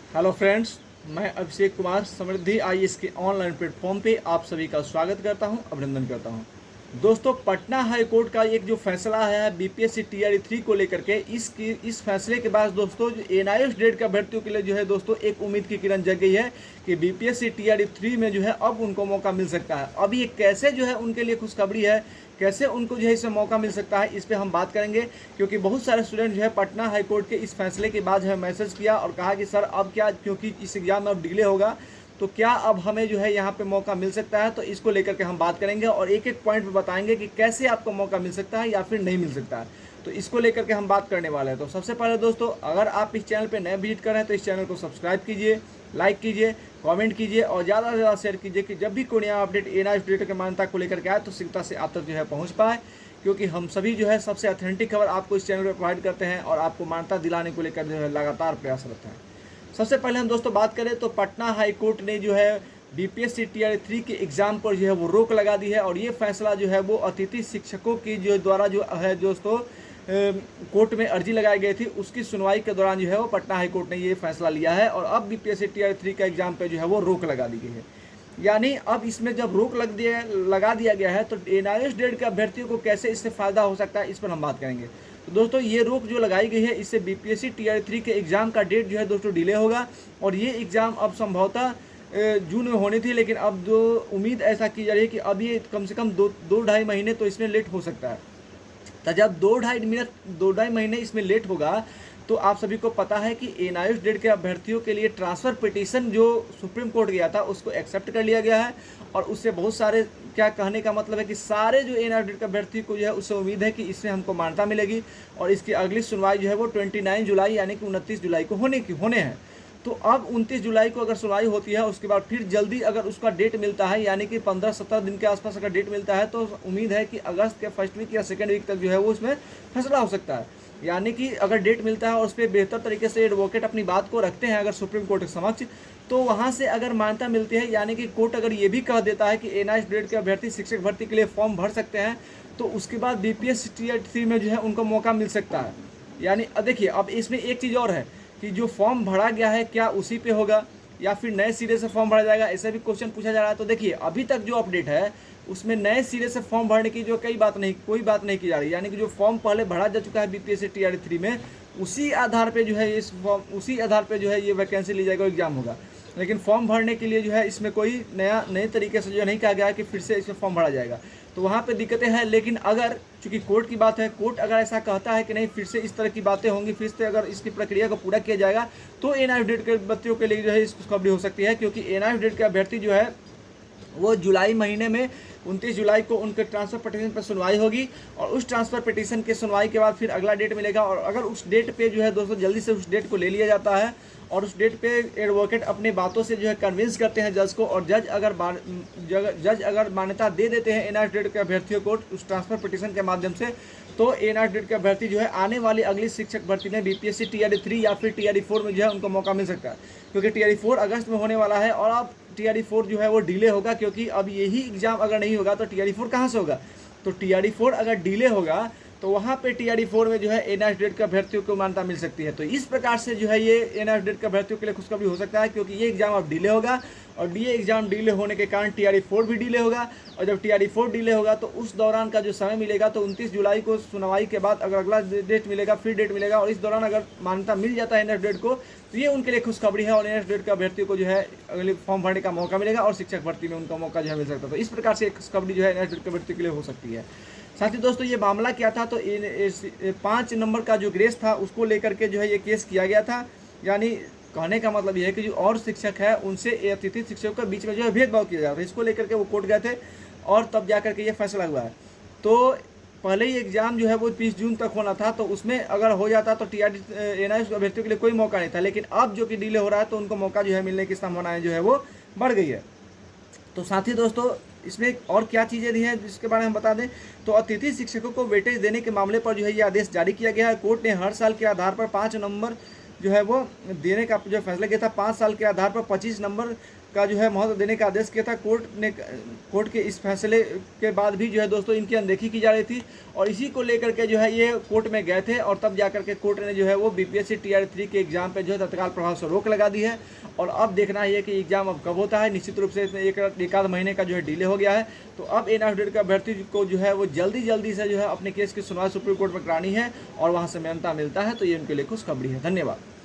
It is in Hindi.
हेलो फ्रेंड्स, मैं अभिषेक कुमार समृद्धि आईएएस के ऑनलाइन प्लेटफॉर्म पे आप सभी का स्वागत करता हूं, अभिनंदन करता हूं। दोस्तों, पटना हाई कोर्ट का एक जो फैसला आया है बीपीएससी टीआरई 3 को लेकर के, इस फैसले के बाद दोस्तों जो एनआईएस डेट का अभ्यर्थियों के लिए जो है दोस्तों एक उम्मीद की किरण जग गई है कि बीपीएससी टीआरई 3 में जो है अब उनको मौका मिल सकता है। अब ये कैसे जो है उनके लिए खुशखबरी है, कैसे उनको जो है इसमें मौका मिल सकता है, इस पर हम बात करेंगे। क्योंकि बहुत सारे स्टूडेंट जो है पटना हाई कोर्ट के इस फैसले के बाद जो है मैसेज किया और कहा कि सर अब क्या, क्योंकि इस एग्ज़ाम में अब डिले होगा तो क्या अब हमें जो है यहाँ पे मौका मिल सकता है। तो इसको लेकर के हम बात करेंगे और एक एक पॉइंट पे बताएंगे कि कैसे आपको मौका मिल सकता है या फिर नहीं मिल सकता है। तो इसको लेकर के हम बात करने वाले हैं। तो सबसे पहले दोस्तों, अगर आप इस चैनल पे नए विजिट कर रहे हैं तो इस चैनल को सब्सक्राइब कीजिए, लाइक कीजिए, कमेंट कीजिए और ज़्यादा से ज़्यादा शेयर कीजिए कि जब भी कोई नया अपडेट एनआईएस डेट की मान्यता को लेकर के आए तो शीघ्रता से आप तक जो है पहुँच पाए। क्योंकि हम सभी जो है सबसे ऑथेंटिक खबर आपको इस चैनल पर प्रोवाइड करते हैं और आपको मान्यता दिलाने को लेकर जो है लगातार प्रयासरत हैं। सबसे पहले हम दोस्तों बात करें तो पटना हाई कोर्ट ने जो है बीपीएससी टीआरई 3 के एग्ज़ाम पर जो है वो रोक लगा दी है। और ये फैसला जो है वो अतिथि शिक्षकों की जो द्वारा जो है दोस्तों कोर्ट में अर्जी लगाई गई थी, उसकी सुनवाई के दौरान जो है वो पटना हाई कोर्ट ने ये फैसला लिया है और अब बीपीएससी टीआरई 3 का एग्ज़ाम पे जो है वो रोक लगा दी गई है। यानी अब इसमें जब रोक लगा दिया गया है तो एनआईएस डेट के अभ्यर्थियों को कैसे इससे फ़ायदा हो सकता है, इस पर हम बात करेंगे। तो दोस्तों, ये रोक जो लगाई गई है इससे बीपीएससी टीआरई 3 के एग्ज़ाम का डेट जो है दोस्तों डिले होगा और ये एग्ज़ाम अब संभवतः जून में होनी थी, लेकिन अब जो उम्मीद ऐसा की जा रही है कि अब ये कम से कम दो ढाई महीने तो इसमें लेट हो सकता है। तो जब दो ढाई महीने इसमें लेट होगा तो आप सभी को पता है कि एनआईएस डेट के अभ्यर्थियों के लिए ट्रांसफ़र पिटीशन जो सुप्रीम कोर्ट गया था उसको एक्सेप्ट कर लिया गया है। और उससे बहुत सारे, क्या कहने का मतलब है कि सारे जो एनआईएस डेट के अभ्यर्थी को जो है उससे उम्मीद है कि इसमें हमको मान्यता मिलेगी और इसकी अगली सुनवाई जो है वो 29 जुलाई यानी कि 29 जुलाई को होने हैं। तो अब 29 जुलाई को अगर सुनवाई होती है उसके बाद फिर जल्दी अगर उसका डेट मिलता है यानी कि 15-17 दिन के आसपास अगर डेट मिलता है तो उम्मीद है कि अगस्त के फर्स्ट वीक या सेकेंड वीक तक जो है वो उसमें फैसला हो सकता है। यानी कि अगर डेट मिलता है और उस पर बेहतर तरीके से एडवोकेट अपनी बात को रखते हैं अगर सुप्रीम कोर्ट के समक्ष, तो वहाँ से अगर मान्यता मिलती है, यानी कि कोर्ट अगर ये भी कह देता है कि एनआईएस डेट के अभ्यर्थी शिक्षक भर्ती के लिए फॉर्म भर सकते हैं, तो उसके बाद बीपीएससी टीआरई 3 में जो है उनको मौका मिल सकता है। यानी देखिए, अब इसमें एक चीज़ और है कि जो फॉर्म भरा गया है क्या उसी पे होगा या फिर नए सिरे से फॉर्म भरा जाएगा, ऐसा भी क्वेश्चन पूछा जा रहा है। तो देखिए, अभी तक जो अपडेट है उसमें नए सिरे से फॉर्म भरने की जो कोई बात नहीं की जा रही। यानी कि जो फॉर्म पहले भरा जा चुका है बीपीएससी टीआरई 3 में, उसी आधार पे जो है ये वैकेंसी ली जाएगी, एग्जाम होगा। लेकिन फॉर्म भरने के लिए जो है इसमें कोई नए तरीके से जो नहीं कहा गया है कि फिर से इसमें फॉर्म भरा जाएगा। तो वहाँ पे दिक्कतें हैं। लेकिन अगर चूंकि कोर्ट की बात है, कोर्ट अगर ऐसा कहता है कि नहीं फिर से इस तरह की बातें होंगी, फिर से अगर इसकी प्रक्रिया को पूरा किया जाएगा तो एनआईएस डेट के बच्चों के लिए जो है इसकी खुशखबरी हो सकती है। क्योंकि एनआईएस डेट के अभ्यर्थी जो है वो जुलाई महीने में 29 जुलाई को उनके ट्रांसफ़र पिटीशन पर सुनवाई होगी और उस ट्रांसफ़र पिटीशन के सुनवाई के बाद फिर अगला डेट मिलेगा। और अगर उस डेट पे जो है दोस्तों जल्दी से उस डेट को ले लिया जाता है और उस डेट पे एडवोकेट अपनी बातों से जो है कन्विंस करते हैं जज को, और जज अगर मान्यता दे देते हैं एनआईएस डेट के अभ्यर्थियों को उस ट्रांसफ़र पिटीशन के माध्यम से, तो एनआईएस डेट के अभ्यर्थी जो है आने वाली अगली शिक्षक भर्ती में बीपीएससी टीआरई 3 या फिर टीआरई 4 में जो है उनको मौका मिल सकता है। क्योंकि टीआरई 4 अगस्त में होने वाला है और अब टीआरई 4 जो है वो डिले होगा। क्योंकि अब यही एग्जाम अगर नहीं होगा तो टीआरई 4 कहाँ से होगा। तो टीआरई 4 अगर डिले होगा तो वहाँ पे टीआरई 4 में जो है एनआईएस डेट के अभ्यर्थियों को मान्यता मिल सकती है। तो इस प्रकार से जो है ये एनआईएस डेट के अभ्यर्थियों के लिए खुशखबरी हो सकता है, क्योंकि ये एग्जाम अब डिले होगा और ये एग्जाम डिले होने के कारण टीआरई 4 भी डिले होगा। और जब टीआरई 4 डिले होगा तो उस दौरान का जो समय मिलेगा, तो 29 जुलाई को सुनवाई के बाद अगर अगला डेट मिलेगा फिर डेट मिलेगा और इस दौरान अगर मान्यता मिल जाता है एनआईएस डेट को, तो ये उनके लिए खुशखबरी है और एनआईएस डेट के अभ्यर्थियों को जो है अगले फॉर्म भरने का मौका मिलेगा और शिक्षक भर्ती में उनका मौका जो है मिल सकता है। तो इस प्रकार से एक खुशखबरी जो है एनआईएस डेट के अभ्यर्थियों के लिए हो सकती है। साथ ही दोस्तों, ये मामला क्या था, तो 5 नंबर का जो ग्रेस था उसको लेकर के जो है ये केस किया गया था। यानी कहने का मतलब ये है कि जो और शिक्षक है उनसे अतिथि शिक्षकों के बीच में जो है भेदभाव किया जा रहा है, इसको लेकर के वो कोर्ट गए थे और तब जा करके ये फैसला हुआ है। तो पहले ही एग्जाम जो है वो 30 जून तक होना था, तो उसमें अगर हो जाता तो टीआरई एनआईएस अभ्यर्थियों के लिए कोई मौका नहीं था। लेकिन अब जो कि डिले हो रहा है तो उनको मौका जो है मिलने की संभावनाएं जो है वो बढ़ गई है। तो साथ ही दोस्तों, इसमें और क्या चीज़ें दी हैं जिसके बारे में हम बता दें, तो अतिथि शिक्षकों को वेटेज देने के मामले पर जो है ये आदेश जारी किया गया है। कोर्ट ने हर साल के आधार पर 5 नंबर जो है वो देने का जो फैसला किया था, 5 साल के आधार पर 25 नंबर का जो है महत्व देने का आदेश किया था। कोर्ट के इस फैसले के बाद भी जो है दोस्तों इनकी अनदेखी की जा रही थी और इसी को लेकर के जो है ये कोर्ट में गए थे और तब जाकर के कोर्ट ने जो है वो बीपीएससी टीआरई 3 के एग्जाम पे जो है तत्काल प्रभाव से रोक लगा दी है। और अब देखना है कि एग्जाम अब कब होता है। निश्चित रूप से इसमें एक आध महीने का जो है डिले हो गया है। तो अब इन अफिडेविट का अभ्यर्थी को जो है वो जल्दी से जो है अपने केस की सुनवाई सुप्रीम कोर्ट में करानी है और वहाँ से मान्यता मिलता है तो ये उनके लिए खुशखबरी है। धन्यवाद।